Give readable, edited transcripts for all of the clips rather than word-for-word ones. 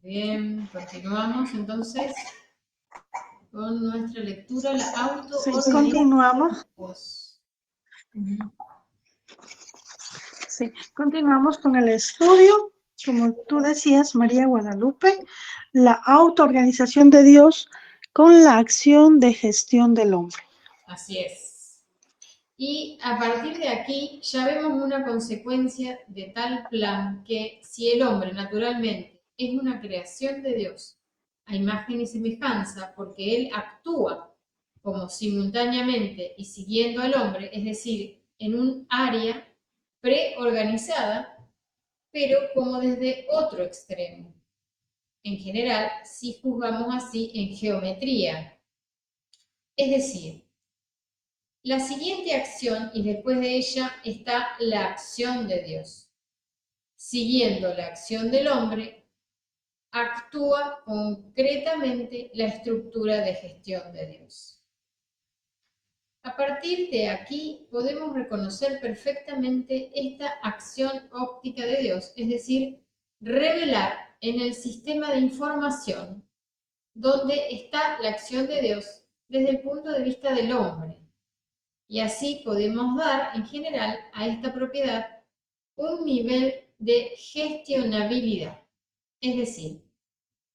Bien, continuamos entonces con nuestra lectura, la Sí, autoorganización. continuamos. Sí, continuamos con el estudio, como tú decías, María Guadalupe, la autoorganización de Dios con la acción de gestión del hombre. Así es. Y a partir de aquí ya vemos una consecuencia de tal plan que si el hombre naturalmente es una creación de Dios a imagen y semejanza, porque él actúa como simultáneamente y siguiendo al hombre, es decir, en un área preorganizada, pero como desde otro extremo. En general, si juzgamos así en geometría. Es decir, la siguiente acción y después de ella está la acción de Dios. Siguiendo la acción del hombre, actúa concretamente la estructura de gestión de Dios. A partir de aquí podemos reconocer perfectamente esta acción óptica de Dios, es decir, revelar en el sistema de información donde está la acción de Dios desde el punto de vista del hombre. Y así podemos dar en general a esta propiedad un nivel de gestionabilidad. Es decir,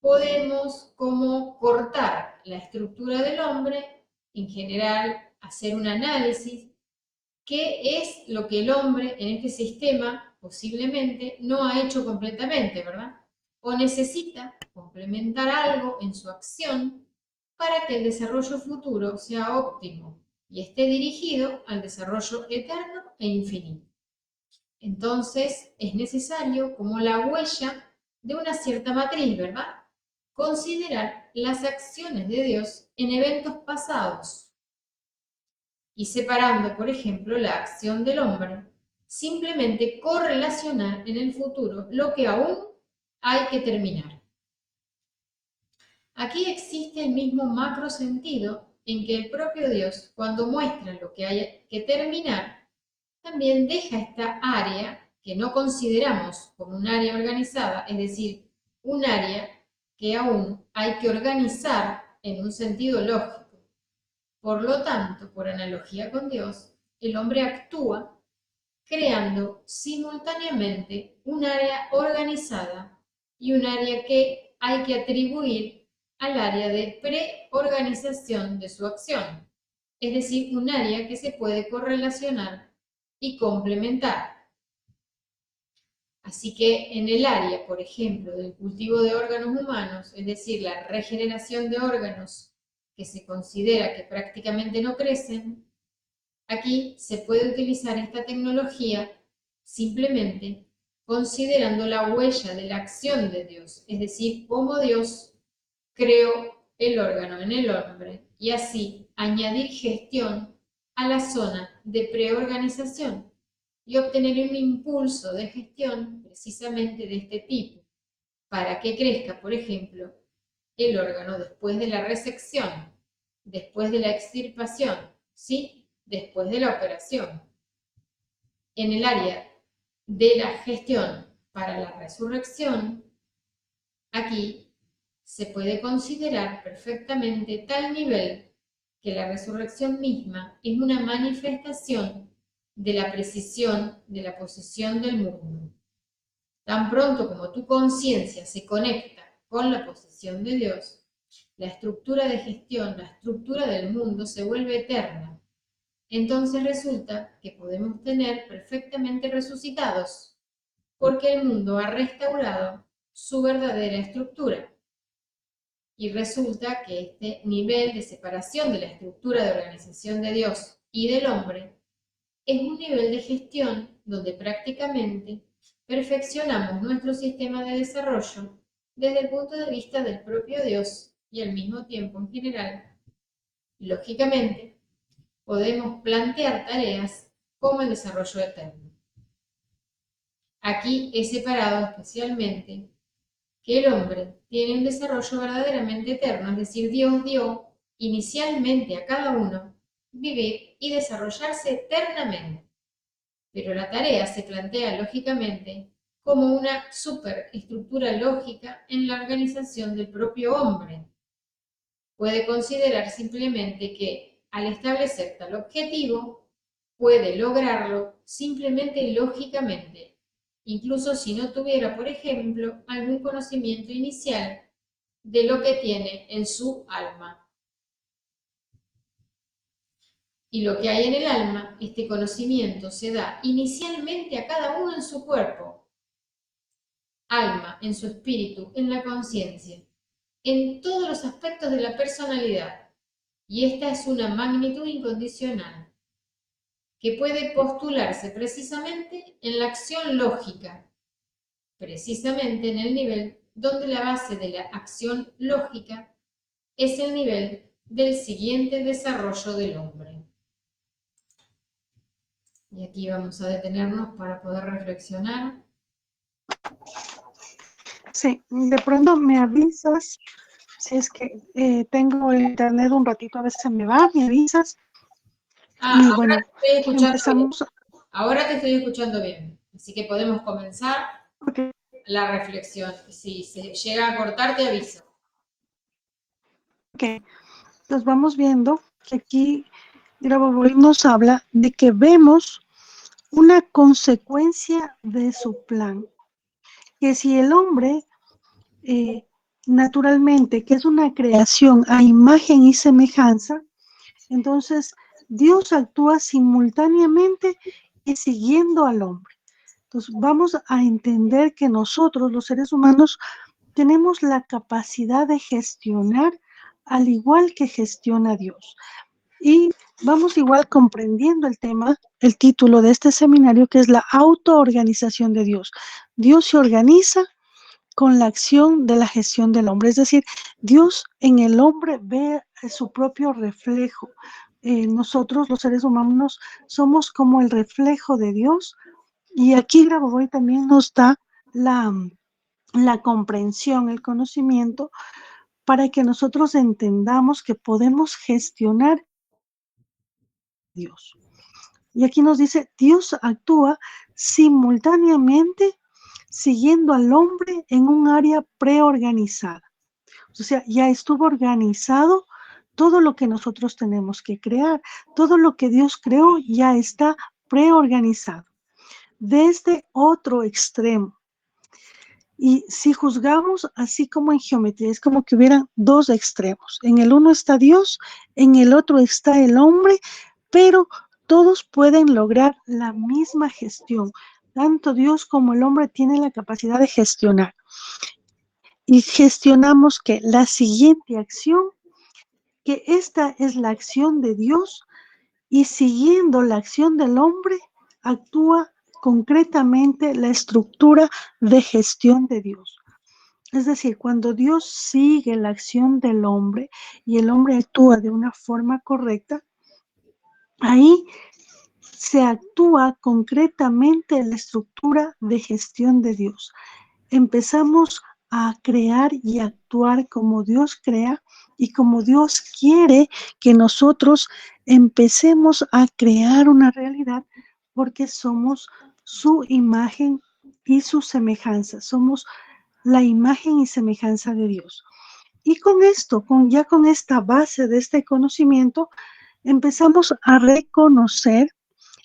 podemos como cortar la estructura del hombre, en general hacer un análisis, qué es lo que el hombre en este sistema posiblemente no ha hecho completamente, ¿verdad? O necesita complementar algo en su acción para que el desarrollo futuro sea óptimo y esté dirigido al desarrollo eterno e infinito. Entonces es necesario, como la huella de una cierta matriz, ¿verdad?, considerar las acciones de Dios en eventos pasados y separando, por ejemplo, la acción del hombre, simplemente correlacionar en el futuro lo que aún hay que terminar. Aquí existe el mismo macro sentido en que el propio Dios, cuando muestra lo que hay que terminar, también deja esta área que no consideramos como un área organizada, es decir, un área que aún hay que organizar en un sentido lógico. Por lo tanto, por analogía con Dios, el hombre actúa creando simultáneamente un área organizada y un área que hay que atribuir al área de preorganización de su acción, es decir, un área que se puede correlacionar y complementar. Así que en el área, por ejemplo, del cultivo de órganos humanos, es decir, la regeneración de órganos que se considera que prácticamente no crecen, aquí se puede utilizar esta tecnología simplemente considerando la huella de la acción de Dios, es decir, cómo Dios creó el órgano en el hombre y así añadir gestión a la zona de preorganización y obtener un impulso de gestión precisamente de este tipo, para que crezca, por ejemplo, el órgano después de la resección, después de la extirpación, ¿sí?, después de la operación. En el área de la gestión para la resurrección, aquí se puede considerar perfectamente tal nivel que la resurrección misma es una manifestación de la precisión de la posición del mundo. Tan pronto como tu conciencia se conecta con la posición de Dios, la estructura de gestión, la estructura del mundo se vuelve eterna. Entonces resulta que podemos tener perfectamente resucitados, porque el mundo ha restaurado su verdadera estructura. Y resulta que este nivel de separación de la estructura de organización de Dios y del hombre es un nivel de gestión donde prácticamente perfeccionamos nuestro sistema de desarrollo desde el punto de vista del propio Dios y al mismo tiempo en general. Lógicamente, podemos plantear tareas como el desarrollo eterno. Aquí he separado especialmente que el hombre tiene un desarrollo verdaderamente eterno, es decir, Dios dio inicialmente a cada uno vivir y desarrollarse eternamente. Pero la tarea se plantea lógicamente como una superestructura lógica en la organización del propio hombre. Puede considerar simplemente que, al establecer tal objetivo, puede lograrlo simplemente y lógicamente, incluso si no tuviera, por ejemplo, algún conocimiento inicial de lo que tiene en su alma. Y lo que hay en el alma, este conocimiento se da inicialmente a cada uno en su cuerpo, alma, en su espíritu, en la conciencia, en todos los aspectos de la personalidad. Y esta es una magnitud incondicional que puede postularse precisamente en la acción lógica, precisamente en el nivel donde la base de la acción lógica es el nivel del siguiente desarrollo del hombre. Y aquí vamos a detenernos para poder reflexionar. Sí, de pronto me avisas si es que tengo el internet un ratito, a veces me va, me avisas. Y Ahora bueno, te estoy escuchando bien. empezamos. Ahora te estoy escuchando bien. Así que podemos comenzar Okay, la reflexión. Si se llega a cortar, te aviso. ok, entonces vamos viendo que aquí Grabovoi nos habla de que vemos una consecuencia de su plan. Que si el hombre, eh, naturalmente, que es una creación a imagen y semejanza, entonces Dios actúa simultáneamente y siguiendo al hombre. Entonces vamos a entender que nosotros, los seres humanos, tenemos la capacidad de gestionar al igual que gestiona Dios. Y vamos igual comprendiendo el tema, el título de este seminario, que es la autoorganización de Dios. Dios se organiza con la acción de la gestión del hombre, es decir, Dios en el hombre ve su propio reflejo. Nosotros, los seres humanos, somos como el reflejo de Dios, y aquí Grabovoi también nos da la comprensión, el conocimiento, para que nosotros entendamos que podemos gestionar a Dios. Y aquí nos dice, Dios actúa simultáneamente siguiendo al hombre en un área preorganizada. O sea, ya estuvo organizado todo lo que nosotros tenemos que crear, todo lo que Dios creó ya está preorganizado. Desde otro extremo. Y si juzgamos así como en geometría, es como que hubieran dos extremos. En el uno está Dios, en el otro está el hombre, pero todos pueden lograr la misma gestión. Tanto Dios como el hombre tienen la capacidad de gestionar. Y gestionamos que la siguiente acción, que esta es la acción de Dios, y siguiendo la acción del hombre, actúa concretamente la estructura de gestión de Dios. Es decir, cuando Dios sigue la acción del hombre y el hombre actúa de una forma correcta, ahí se actúa concretamente la estructura de gestión de Dios. Empezamos a crear y actuar como Dios crea y como Dios quiere que nosotros empecemos a crear una realidad, porque somos su imagen y su semejanza. Somos la imagen y semejanza de Dios. Y con esto, ya con esta base de este conocimiento, empezamos a reconocer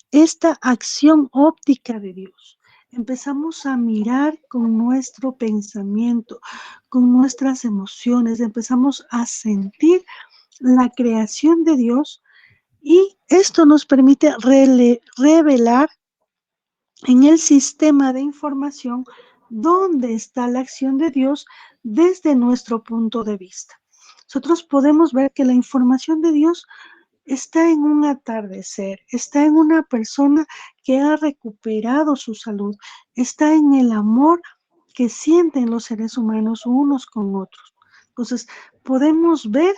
esta acción óptica de Dios. Empezamos a mirar con nuestro pensamiento, con nuestras emociones, empezamos a sentir la creación de Dios, y esto nos permite revelar en el sistema de información dónde está la acción de Dios desde nuestro punto de vista. Nosotros podemos ver que la información de Dios está en un atardecer, está en una persona que ha recuperado su salud, está en el amor que sienten los seres humanos unos con otros. Entonces, podemos ver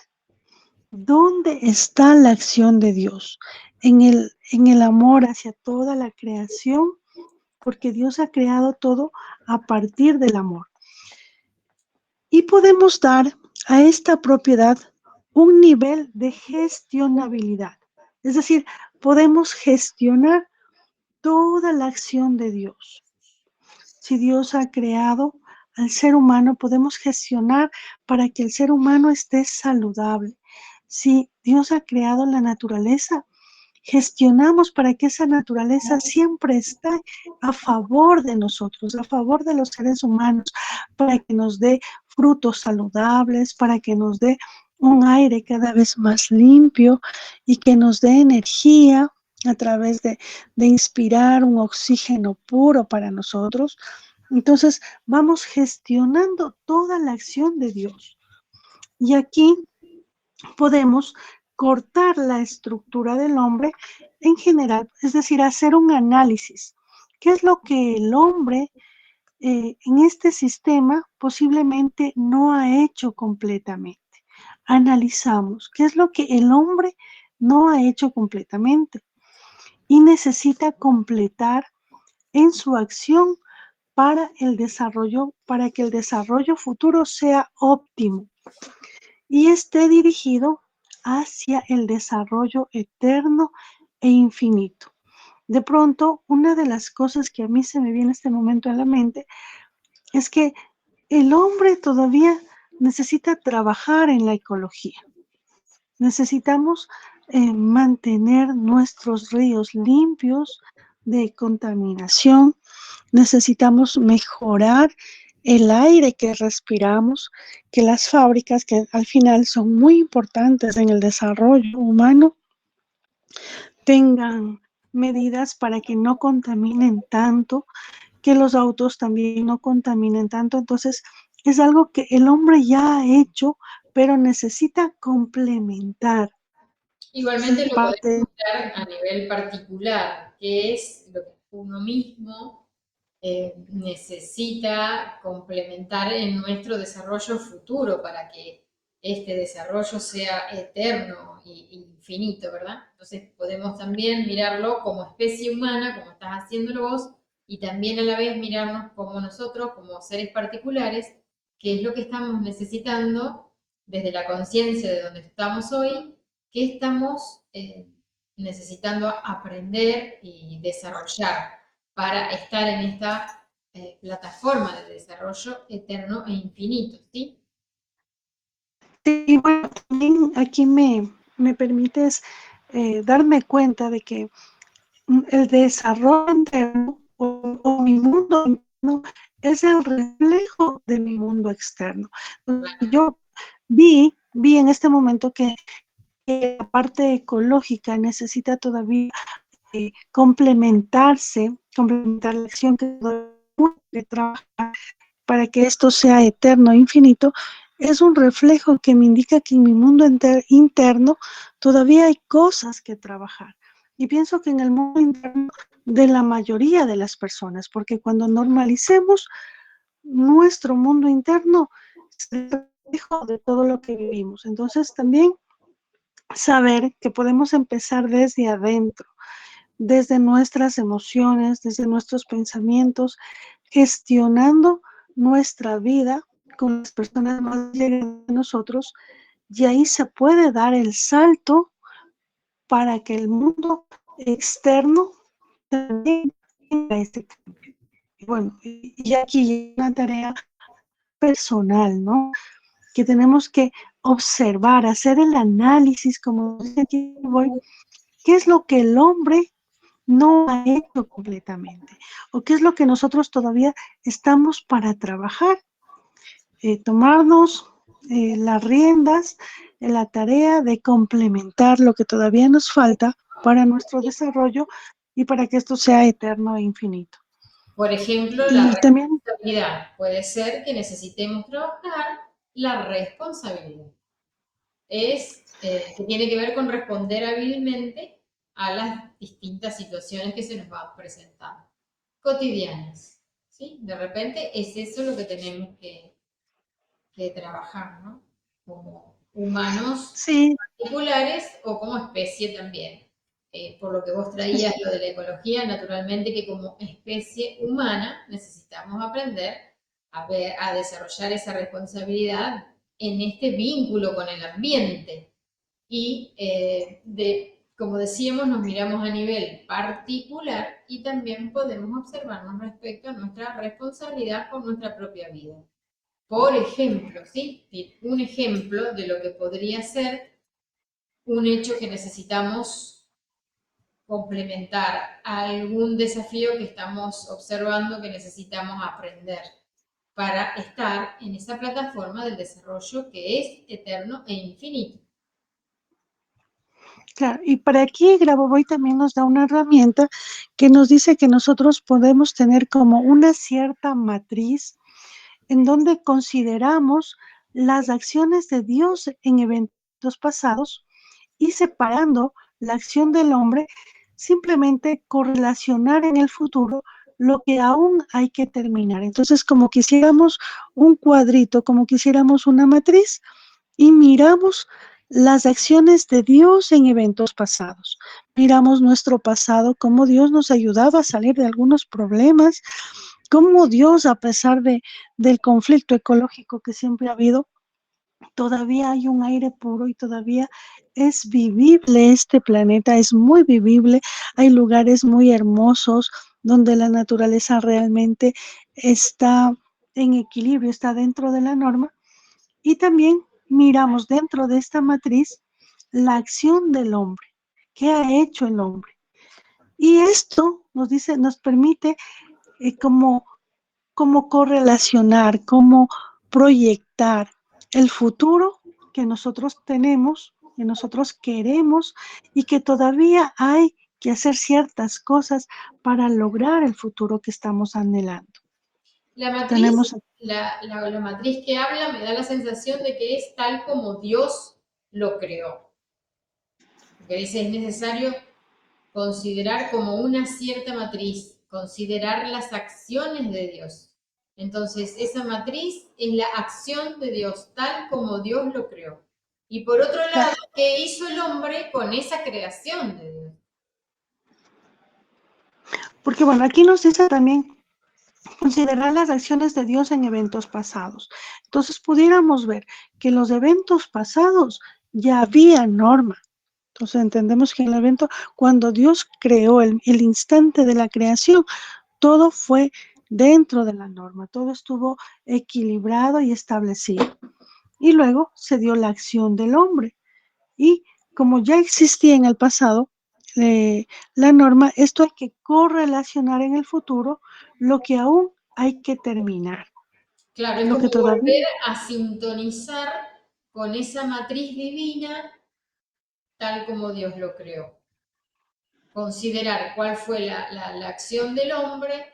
dónde está la acción de Dios, en el amor hacia toda la creación, porque Dios ha creado todo a partir del amor. Y podemos dar a esta propiedad un nivel de gestionabilidad. Es decir, podemos gestionar toda la acción de Dios. si Dios ha creado al ser humano, podemos gestionar para que el ser humano esté saludable. Si Dios ha creado la naturaleza, gestionamos para que esa naturaleza siempre esté a favor de nosotros, a favor de los seres humanos, para que nos dé frutos saludables, para que nos dé un aire cada vez más limpio y que nos dé energía a través de inspirar un oxígeno puro para nosotros. Entonces, vamos gestionando toda la acción de Dios. Y aquí podemos cortar la estructura del hombre en general, es decir, hacer un análisis. ¿Qué es lo que el hombre en este sistema posiblemente no ha hecho completamente? Analizamos qué es lo que el hombre no ha hecho completamente y necesita completar en su acción para el desarrollo, para que el desarrollo futuro sea óptimo y esté dirigido hacia el desarrollo eterno e infinito. De pronto, una de las cosas que a mí se me viene en este momento a la mente es que el hombre todavía necesita trabajar en la ecología. Necesitamos mantener nuestros ríos limpios de contaminación. Necesitamos mejorar el aire que respiramos, que las fábricas, que al final son muy importantes en el desarrollo humano, tengan medidas para que no contaminen tanto, que los autos también no contaminen tanto. Entonces, es algo que el hombre ya ha hecho, pero necesita complementar. Igualmente Es lo parte. podemos ver a nivel particular, que es lo que uno mismo necesita complementar en nuestro desarrollo futuro para que este desarrollo sea eterno e infinito, ¿verdad? Entonces podemos también mirarlo como especie humana, como estás haciéndolo vos, y también a la vez mirarnos como nosotros, como seres particulares, qué es lo que estamos necesitando desde la conciencia de donde estamos hoy, qué estamos necesitando aprender y desarrollar para estar en esta plataforma de desarrollo eterno e infinito, ¿sí? Sí, bueno, también aquí me permites darme cuenta de que el desarrollo interno o mi mundo interno es el reflejo de mi mundo externo. Yo vi en este momento que la parte ecológica necesita todavía complementar la acción que trabaja para que esto sea eterno e infinito, es un reflejo que me indica que en mi mundo interno todavía hay cosas que trabajar. Y pienso que en el mundo interno de la mayoría de las personas, porque cuando normalicemos nuestro mundo interno, es el reflejo de todo lo que vivimos. Entonces también saber que podemos empezar desde adentro, desde nuestras emociones, desde nuestros pensamientos, gestionando nuestra vida con las personas más llegadas a nosotros, y ahí se puede dar el salto para que el mundo externo también tenga este cambio. Bueno, y aquí hay una tarea personal, ¿no? Que tenemos que observar, hacer el análisis, como dice aquí voy, qué es lo que el hombre no ha hecho completamente, o qué es lo que nosotros todavía estamos para trabajar, tomarnos las riendas de la tarea de complementar lo que todavía nos falta para nuestro desarrollo y para que esto sea eterno e infinito. Por ejemplo, la Y también, responsabilidad. Puede ser que necesitemos trabajar la responsabilidad. Que tiene que ver con responder hábilmente a las distintas situaciones que se nos van presentando, cotidianas. ¿Sí? De repente es eso lo que tenemos que trabajar, ¿no? Como humanos sí, particulares o como especie también. Por lo que vos sí, traías lo de la ecología, naturalmente que como especie humana necesitamos aprender a desarrollar esa responsabilidad en este vínculo con el ambiente y de Como decíamos, nos miramos a nivel particular y también podemos observarnos respecto a nuestra responsabilidad con nuestra propia vida. Por ejemplo, ¿sí? Un ejemplo de lo que podría ser un hecho que necesitamos complementar a algún desafío que estamos observando que necesitamos aprender para estar en esa plataforma del desarrollo que es eterno e infinito. Claro, y para aquí Grabovoi también nos da una herramienta que nos dice que nosotros podemos tener como una cierta matriz en donde consideramos las acciones de Dios en eventos pasados y separando la acción del hombre, simplemente correlacionar en el futuro lo que aún hay que terminar. Entonces, como quisiéramos un cuadrito, como quisiéramos una matriz, y miramos las acciones de Dios en eventos pasados. Miramos nuestro pasado, cómo Dios nos ayudaba a salir de algunos problemas, cómo Dios, a pesar del conflicto ecológico que siempre ha habido, todavía hay un aire puro y todavía es vivible este planeta, es muy vivible. Hay lugares muy hermosos donde la naturaleza realmente está en equilibrio, está dentro de la norma. Y también miramos dentro de esta matriz la acción del hombre. ¿Qué ha hecho el hombre? Y esto nos dice, nos permite como cómo correlacionar, cómo proyectar el futuro que nosotros tenemos, que nosotros queremos y que todavía hay que hacer ciertas cosas para lograr el futuro que estamos anhelando. La matriz, Tenemos, la matriz que habla me da la sensación de que es tal como Dios lo creó. Porque dice, es necesario considerar como una cierta matriz, considerar las acciones de Dios. Entonces, esa matriz es la acción de Dios, tal como Dios lo creó. Y por otro lado, ¿qué hizo el hombre con esa creación de Dios? porque bueno, aquí nos dice también considerar las acciones de Dios en eventos pasados. Entonces pudiéramos ver que los eventos pasados ya había norma. Entonces entendemos que en el evento, cuando Dios creó el instante de la creación, todo fue dentro de la norma, todo estuvo equilibrado y establecido. Y luego se dio la acción del hombre. Y como ya existía en el pasado la norma, esto hay que correlacionar en el futuro lo que aún hay que terminar, Claro, es lo como que todavía, volver a sintonizar con esa matriz divina tal como Dios lo creó. Considerar cuál fue la acción del hombre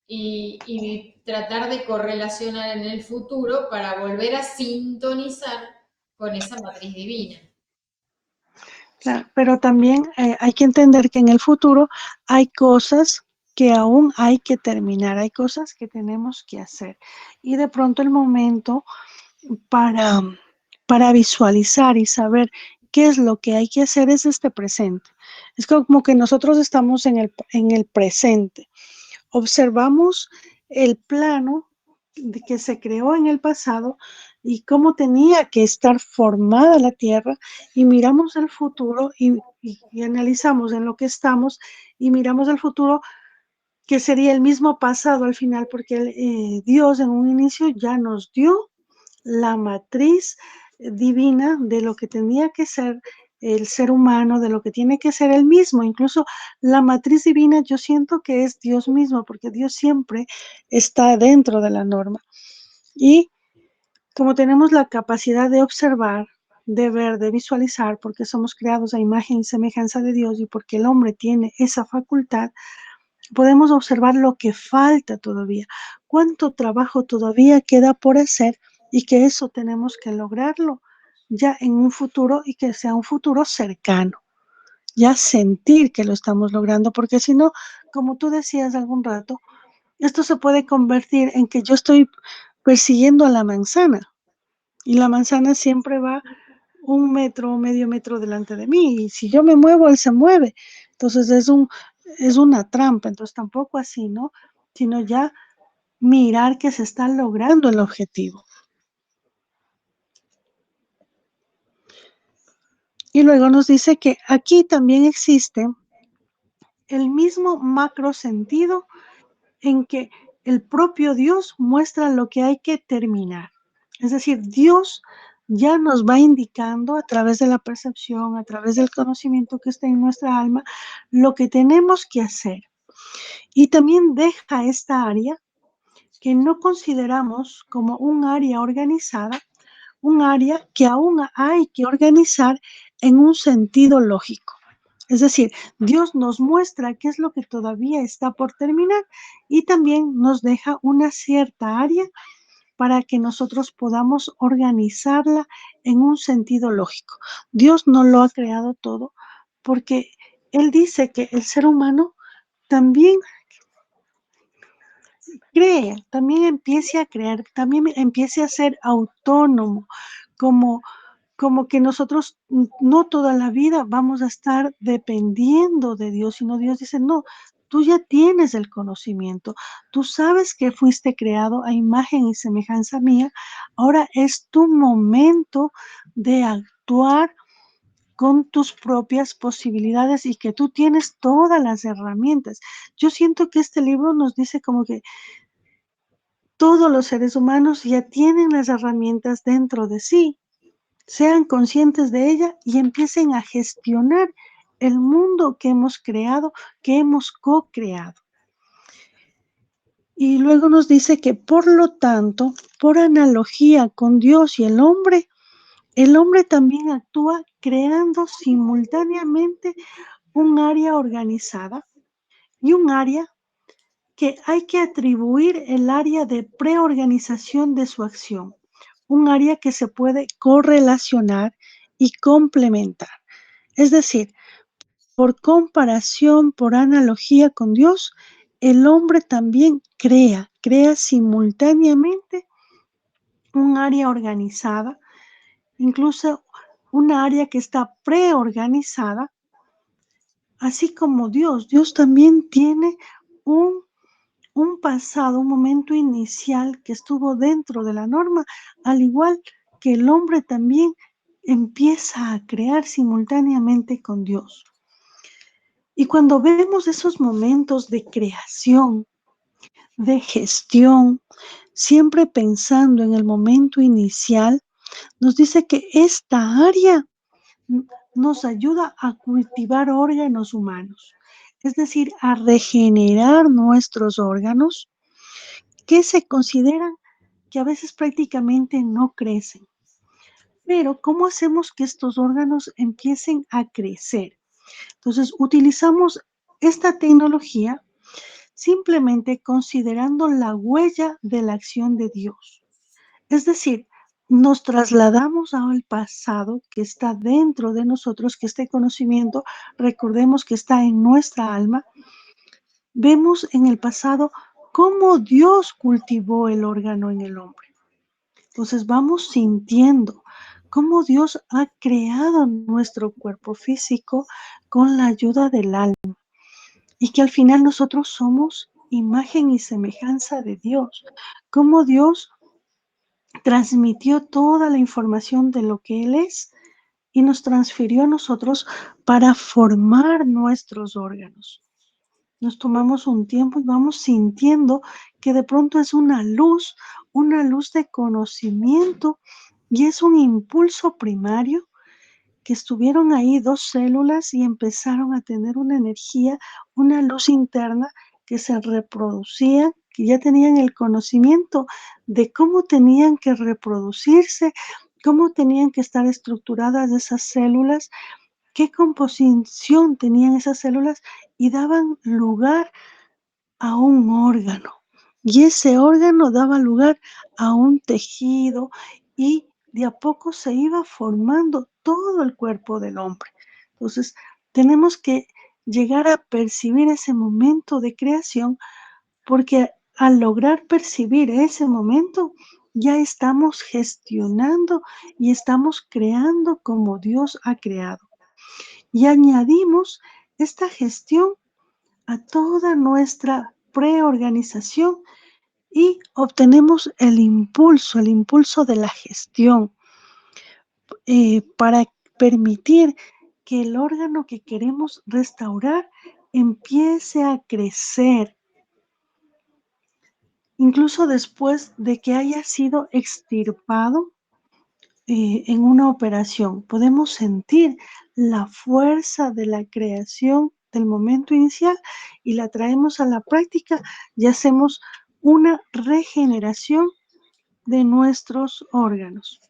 y tratar de correlacionar en el futuro para volver a sintonizar con esa matriz divina. claro, pero también hay que entender que en el futuro hay cosas que aún hay que terminar, hay cosas que tenemos que hacer. Y de pronto el momento para, para visualizar y saber qué es lo que hay que hacer es este presente. Es como que nosotros estamos en el presente. Observamos el plano que se creó en el pasado y cómo tenía que estar formada la Tierra y miramos el futuro y analizamos en lo que estamos y miramos el futuro que sería el mismo pasado al final porque Dios en un inicio ya nos dio la matriz divina de lo que tenía que ser el ser humano, de lo que tiene que ser el mismo. Incluso la matriz divina yo siento que es Dios mismo, porque Dios siempre está dentro de la norma. Y como tenemos la capacidad de observar, de ver, de visualizar, porque somos creados a imagen y semejanza de Dios y porque el hombre tiene esa facultad, podemos observar lo que falta todavía, cuánto trabajo todavía queda por hacer y que eso tenemos que lograrlo ya en un futuro y que sea un futuro cercano, ya sentir que lo estamos logrando, porque si no, como tú decías algún rato, esto se puede convertir en que yo estoy persiguiendo a la manzana y la manzana siempre va un metro o medio metro delante de mí y si yo me muevo, él se mueve. Entonces es una trampa, entonces tampoco así, ¿no? Sino ya mirar que se está logrando el objetivo. Y luego nos dice que aquí también existe el mismo macro sentido en que el propio Dios muestra lo que hay que terminar. Es decir, Dios ya nos va indicando a través de la percepción, a través del conocimiento que está en nuestra alma, lo que tenemos que hacer. Y también deja esta área que no consideramos como un área organizada, un área que aún hay que organizar en un sentido lógico. Es decir, Dios nos muestra qué es lo que todavía está por terminar y también nos deja una cierta área para que nosotros podamos organizarla en un sentido lógico. Dios no lo ha creado todo porque Él dice que el ser humano también cree, también empiece a crear, también empiece a ser autónomo, como que nosotros no toda la vida vamos a estar dependiendo de Dios, sino Dios dice, no, tú ya tienes el conocimiento, tú sabes que fuiste creado a imagen y semejanza mía, ahora es tu momento de actuar con tus propias posibilidades y que tú tienes todas las herramientas. Yo siento que este libro nos dice como que todos los seres humanos ya tienen las herramientas dentro de sí, sean conscientes de ella y empiecen a gestionar el mundo que hemos creado, que hemos co-creado. Y luego nos dice que por lo tanto, por analogía con Dios y el hombre también actúa creando simultáneamente un área organizada y un área que hay que atribuir el área de preorganización de su acción, un área que se puede correlacionar y complementar. Es decir, por comparación, por analogía con Dios, el hombre también crea simultáneamente un área organizada, incluso una área que está preorganizada, así como Dios. Dios también tiene un pasado, un momento inicial que estuvo dentro de la norma, al igual que el hombre también empieza a crear simultáneamente con Dios. Y cuando vemos esos momentos de creación, de gestión, siempre pensando en el momento inicial, nos dice que esta área nos ayuda a cultivar órganos humanos, es decir, a regenerar nuestros órganos que se consideran que a veces prácticamente no crecen. Pero, ¿cómo hacemos que estos órganos empiecen a crecer? Entonces, utilizamos esta tecnología simplemente considerando la huella de la acción de Dios. Es decir, nos trasladamos al pasado que está dentro de nosotros, que este conocimiento, recordemos que está en nuestra alma. Vemos en el pasado cómo Dios cultivó el órgano en el hombre. Entonces vamos sintiendo cómo Dios ha creado nuestro cuerpo físico con la ayuda del alma y que al final nosotros somos imagen y semejanza de Dios. Cómo Dios transmitió toda la información de lo que Él es y nos transfirió a nosotros para formar nuestros órganos. Nos tomamos un tiempo y vamos sintiendo que de pronto es una luz de conocimiento y es un impulso primario que estuvieron ahí dos células y empezaron a tener una energía, una luz interna que se reproducía, que ya tenían el conocimiento de cómo tenían que reproducirse, cómo tenían que estar estructuradas esas células, qué composición tenían esas células y daban lugar a un órgano. Y ese órgano daba lugar a un tejido y de a poco se iba formando todo el cuerpo del hombre. Entonces, tenemos que llegar a percibir ese momento de creación porque al lograr percibir ese momento, ya estamos gestionando y estamos creando como Dios ha creado. Y añadimos esta gestión a toda nuestra preorganización y obtenemos el impulso de la gestión para permitir que el órgano que queremos restaurar empiece a crecer, incluso después de que haya sido extirpado en una operación. Podemos sentir la fuerza de la creación del momento inicial y la traemos a la práctica y hacemos una regeneración de nuestros órganos.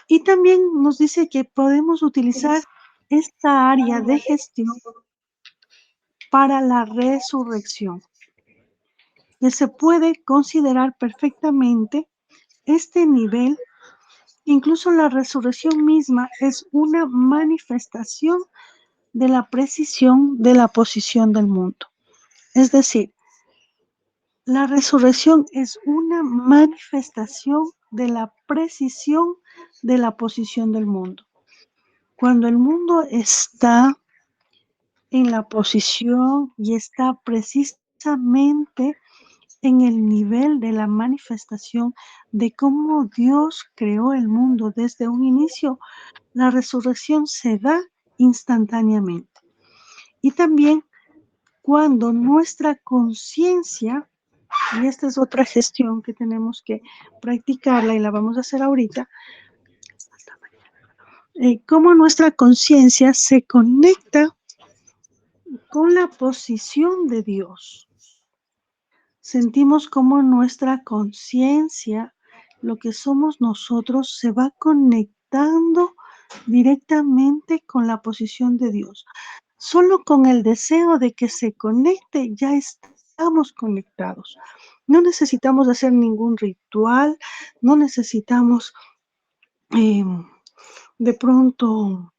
Y también nos dice que podemos utilizar esta área de gestión para la resurrección, que se puede considerar perfectamente este nivel. Incluso la resurrección misma es una manifestación de la precisión de la posición del mundo. Es decir, la resurrección es una manifestación de la precisión de la posición del mundo. Cuando el mundo está en la posición y está precisamente en el nivel de la manifestación de cómo Dios creó el mundo desde un inicio, la resurrección se da instantáneamente. Y también cuando nuestra conciencia, y esta es otra gestión que tenemos que practicarla y la vamos a hacer ahorita, cómo nuestra conciencia se conecta con la posición de Dios. Sentimos cómo nuestra conciencia, lo que somos nosotros, se va conectando directamente con la posición de Dios. Solo con el deseo de que se conecte ya estamos conectados. No necesitamos hacer ningún ritual, no necesitamos de pronto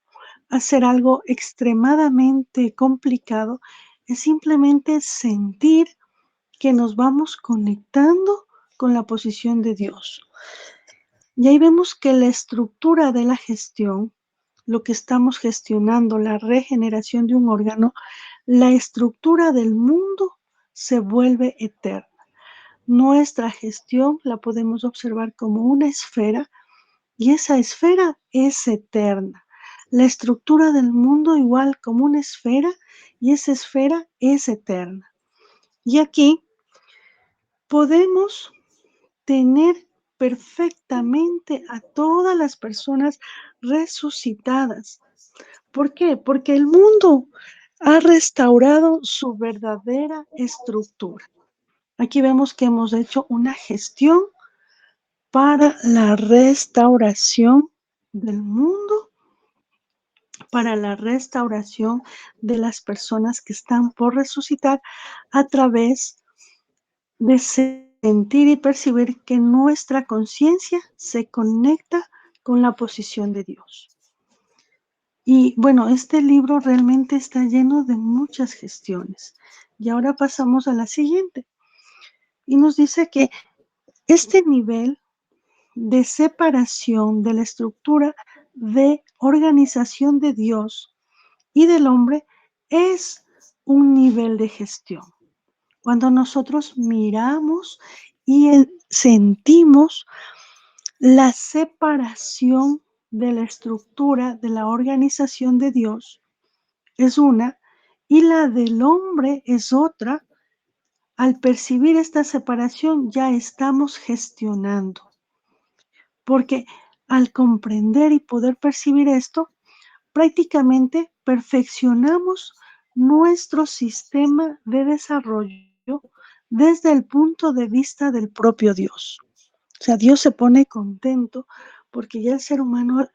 hacer algo extremadamente complicado. Es simplemente sentir que nos vamos conectando con la posición de Dios. Y ahí vemos que la estructura de la gestión, lo que estamos gestionando, la regeneración de un órgano, la estructura del mundo se vuelve eterna. Nuestra gestión la podemos observar como una esfera y esa esfera es eterna. La estructura del mundo igual como una esfera y esa esfera es eterna. Y aquí podemos tener perfectamente a todas las personas resucitadas. ¿Por qué? Porque el mundo ha restaurado su verdadera estructura. Aquí vemos que hemos hecho una gestión para la restauración del mundo, para la restauración de las personas que están por resucitar a través de sentir y percibir que nuestra conciencia se conecta con la posición de Dios. Y bueno, este libro realmente está lleno de muchas gestiones. Y ahora pasamos a la siguiente. Y nos dice que este nivel de separación de la estructura de organización de Dios y del hombre es un nivel de gestión. Cuando nosotros miramos y sentimos la separación de la estructura de la organización de Dios es una y la del hombre es otra. Al percibir esta separación ya estamos gestionando, porque al comprender y poder percibir esto, prácticamente perfeccionamos nuestro sistema de desarrollo desde el punto de vista del propio Dios. O sea, Dios se pone contento porque ya el ser humano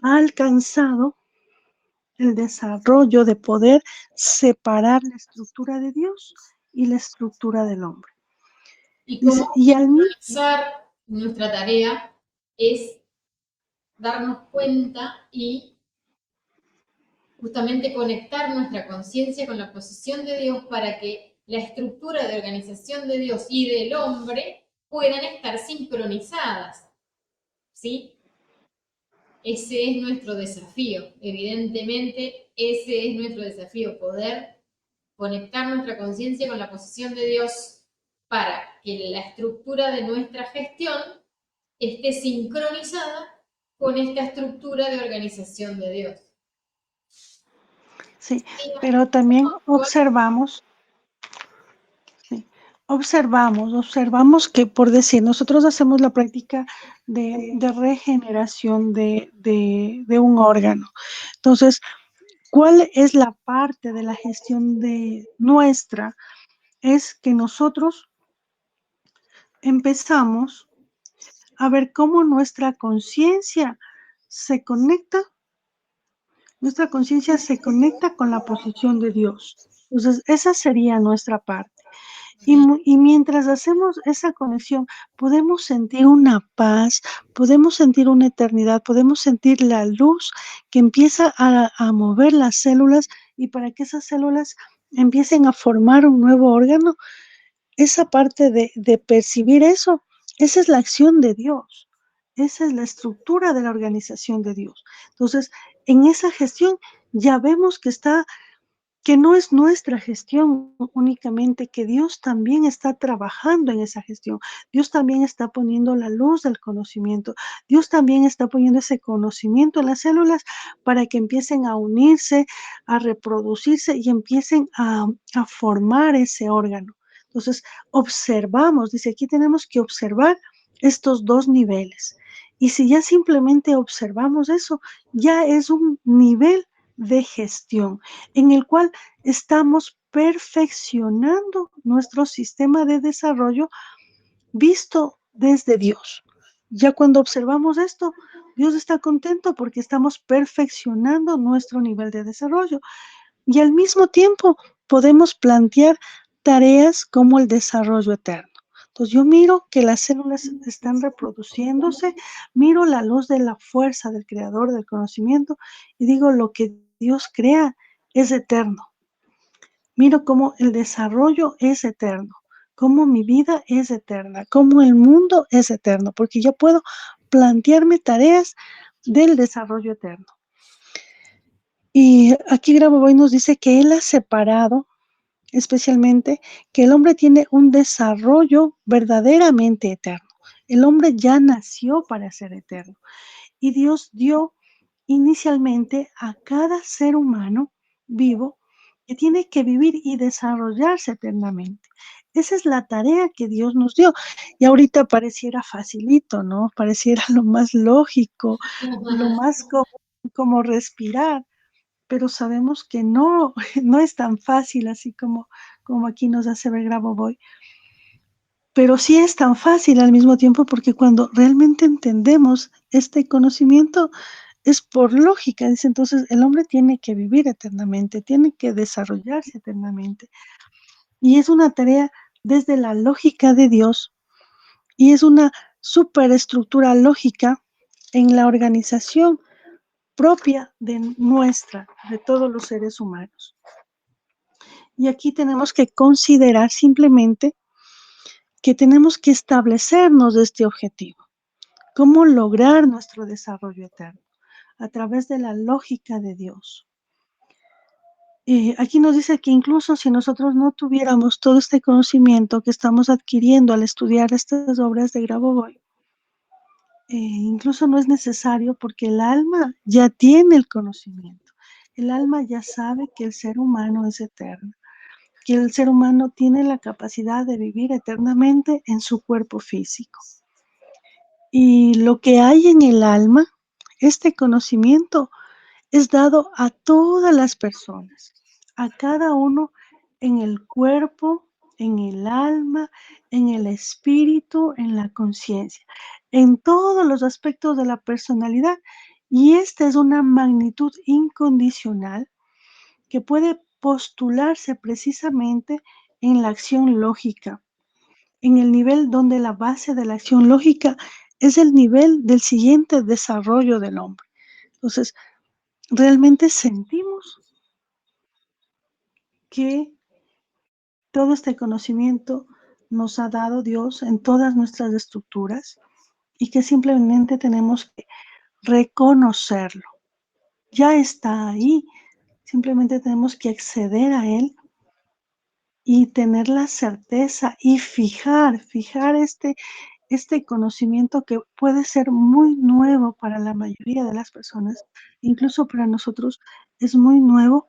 ha alcanzado el desarrollo de poder separar la estructura de Dios y la estructura del hombre. Y cómo Dice, y al mismo sincronizar nuestra tarea es darnos cuenta y justamente conectar nuestra conciencia con la posición de Dios para que la estructura de organización de Dios y del hombre puedan estar sincronizadas, ¿sí? Ese es nuestro desafío, evidentemente ese es nuestro desafío, poder conectar nuestra conciencia con la posición de Dios para que la estructura de nuestra gestión esté sincronizada con esta estructura de organización de Dios. Sí, pero también observamos, sí, observamos que, por decir, nosotros hacemos la práctica de regeneración de un órgano. Entonces, ¿cuál es la parte de la gestión de nuestra? Es que nosotros empezamos a ver cómo nuestra conciencia se conecta con la posición de Dios. Entonces, esa sería nuestra parte. Y mientras hacemos esa conexión, podemos sentir una paz, podemos sentir una eternidad, podemos sentir la luz que empieza a mover las células, y para que esas células empiecen a formar un nuevo órgano, esa parte de percibir eso, esa es la acción de Dios. Esa es la estructura de la organización de Dios. Entonces, en esa gestión ya vemos que no es nuestra gestión únicamente, que Dios también está trabajando en esa gestión. Dios también está poniendo la luz del conocimiento. Dios también está poniendo ese conocimiento en las células para que empiecen a unirse, a reproducirse y empiecen a formar ese órgano. Entonces, observamos, dice aquí tenemos que observar estos dos niveles. Y si ya simplemente observamos eso, ya es un nivel de gestión en el cual estamos perfeccionando nuestro sistema de desarrollo visto desde Dios. Ya cuando observamos esto, Dios está contento porque estamos perfeccionando nuestro nivel de desarrollo, y al mismo tiempo podemos plantear tareas como el desarrollo eterno. Entonces yo miro que las células están reproduciéndose, miro la luz de la fuerza del creador del conocimiento y digo, lo que Dios crea es eterno. Miro cómo el desarrollo es eterno, cómo mi vida es eterna, cómo el mundo es eterno, porque yo puedo plantearme tareas del desarrollo eterno. Y aquí Grabovoi nos dice que él ha separado especialmente que el hombre tiene un desarrollo verdaderamente eterno. El hombre ya nació para ser eterno. Y Dios dio inicialmente a cada ser humano vivo que tiene que vivir y desarrollarse eternamente. Esa es la tarea que Dios nos dio. Y ahorita pareciera facilito, ¿no? Pareciera lo más lógico, lo más como respirar, pero sabemos que no, no es tan fácil así como aquí nos hace ver Grabovoi. Pero sí es tan fácil al mismo tiempo, porque cuando realmente entendemos este conocimiento es por lógica. Dice, entonces el hombre tiene que vivir eternamente, tiene que desarrollarse eternamente. Y es una tarea desde la lógica de Dios, y es una superestructura lógica en la organización propia de todos los seres humanos. Y aquí tenemos que considerar simplemente que tenemos que establecernos este objetivo. ¿Cómo lograr nuestro desarrollo eterno? A través de la lógica de Dios. Aquí nos dice que incluso si nosotros no tuviéramos todo este conocimiento que estamos adquiriendo al estudiar estas obras de Grabovoi, incluso no es necesario, porque el alma ya tiene el conocimiento. El alma ya sabe que el ser humano es eterno, que el ser humano tiene la capacidad de vivir eternamente en su cuerpo físico. Y lo que hay en el alma, este conocimiento, es dado a todas las personas, a cada uno, en el cuerpo, en el alma, en el espíritu, en la conciencia, en todos los aspectos de la personalidad. Y esta es una magnitud incondicional que puede postularse precisamente en la acción lógica, en el nivel donde la base de la acción lógica es el nivel del siguiente desarrollo del hombre. Entonces, realmente sentimos que todo este conocimiento nos ha dado Dios en todas nuestras estructuras, y que simplemente tenemos que reconocerlo. Ya está ahí, simplemente tenemos que acceder a él y tener la certeza y fijar este conocimiento que puede ser muy nuevo para la mayoría de las personas, incluso para nosotros es muy nuevo,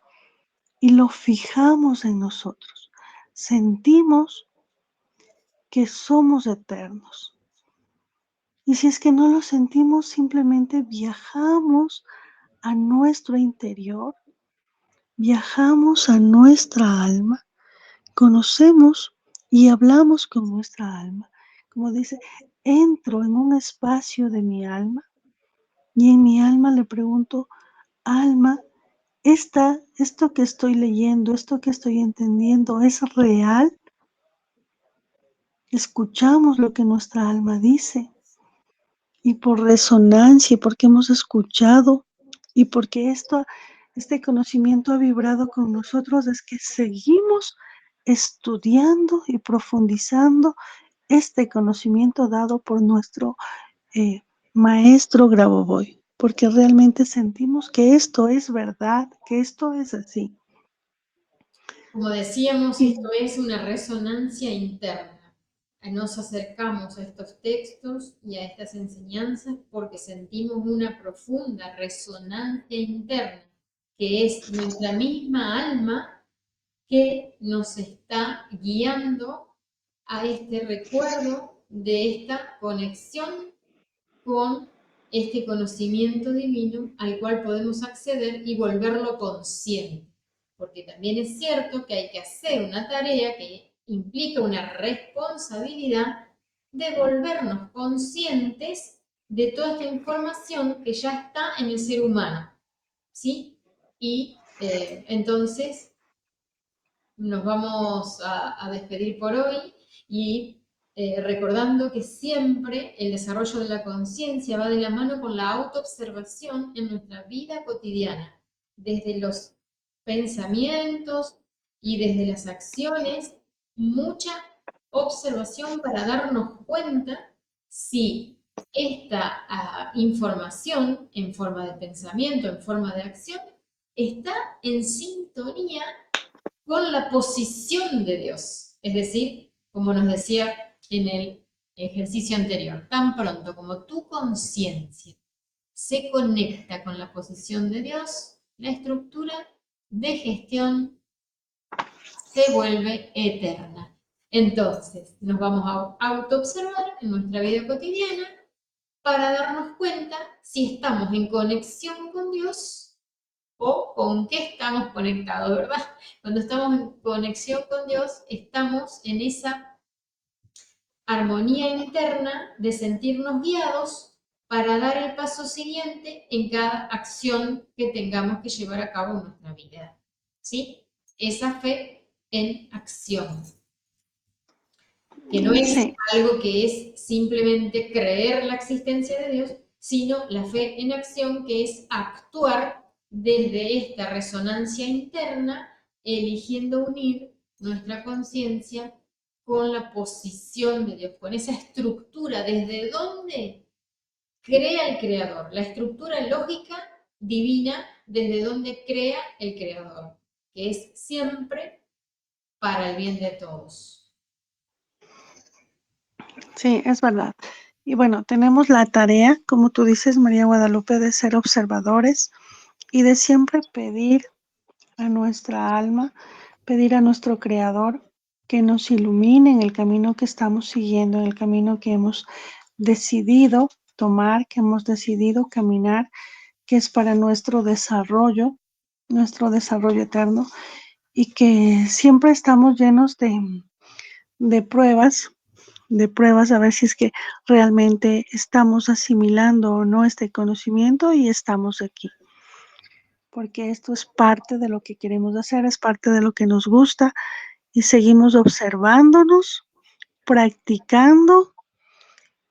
y lo fijamos en nosotros. Sentimos que somos eternos. Y si es que no lo sentimos, simplemente viajamos a nuestro interior, viajamos a nuestra alma, conocemos y hablamos con nuestra alma. Como dice, entro en un espacio de mi alma y en mi alma le pregunto, alma, esto que estoy leyendo, esto que estoy entendiendo, ¿es real? Escuchamos lo que nuestra alma dice y por resonancia, porque hemos escuchado y porque este conocimiento ha vibrado con nosotros, es que seguimos estudiando y profundizando este conocimiento dado por nuestro maestro Grabovoi, porque realmente sentimos que esto es verdad, que esto es así. Como decíamos, Y esto es una resonancia interna. Nos acercamos a estos textos y a estas enseñanzas porque sentimos una profunda resonancia interna, que es nuestra misma alma que nos está guiando a este recuerdo de esta conexión con este conocimiento divino al cual podemos acceder y volverlo consciente. Porque también es cierto que hay que hacer una tarea que implica una responsabilidad de volvernos conscientes de toda esta información que ya está en el ser humano. ¿Sí? Y entonces nos vamos a despedir por hoy y recordando que siempre el desarrollo de la conciencia va de la mano con la autoobservación en nuestra vida cotidiana, desde los pensamientos y desde las acciones, mucha observación para darnos cuenta si esta información en forma de pensamiento, en forma de acción, está en sintonía con la posición de Dios. Es decir, como nos decía en el ejercicio anterior, tan pronto como tu conciencia se conecta con la posición de Dios, la estructura de gestión se vuelve eterna. Entonces, nos vamos a autoobservar en nuestra vida cotidiana para darnos cuenta si estamos en conexión con Dios o con qué estamos conectados, ¿verdad? Cuando estamos en conexión con Dios, estamos en esa armonía interna de sentirnos guiados para dar el paso siguiente en cada acción que tengamos que llevar a cabo en nuestra vida. ¿Sí? Esa fe en acción, que no es sí, algo que es simplemente creer la existencia de Dios, sino la fe en acción, que es actuar desde esta resonancia interna, eligiendo unir nuestra conciencia con la posición de Dios, con esa estructura, desde donde crea el creador, la estructura lógica divina, desde donde crea el creador, que es siempre para el bien de todos. sí, es verdad. Y bueno, tenemos la tarea, como tú dices, María Guadalupe, de ser observadores y de siempre pedir a nuestra alma, pedir a nuestro Creador que nos ilumine en el camino que estamos siguiendo, en el camino que hemos decidido tomar, que hemos decidido caminar, que es para nuestro desarrollo eterno, y que siempre estamos llenos de pruebas, a ver si es que realmente estamos asimilando o no este conocimiento y estamos aquí. Porque esto es parte de lo que queremos hacer, es parte de lo que nos gusta y seguimos observándonos, practicando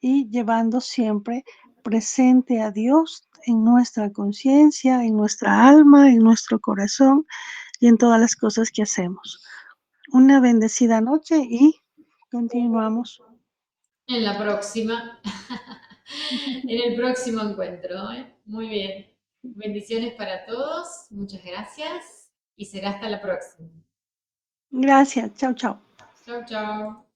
y llevando siempre presente a Dios en nuestra conciencia, en nuestra alma, en nuestro corazón y en todas las cosas que hacemos. Una bendecida noche y continuamos. En la próxima, en el próximo encuentro. ¿Eh? Muy bien. Bendiciones para todos. Muchas gracias y será hasta la próxima. Gracias. Chao, chao. Chao, chao.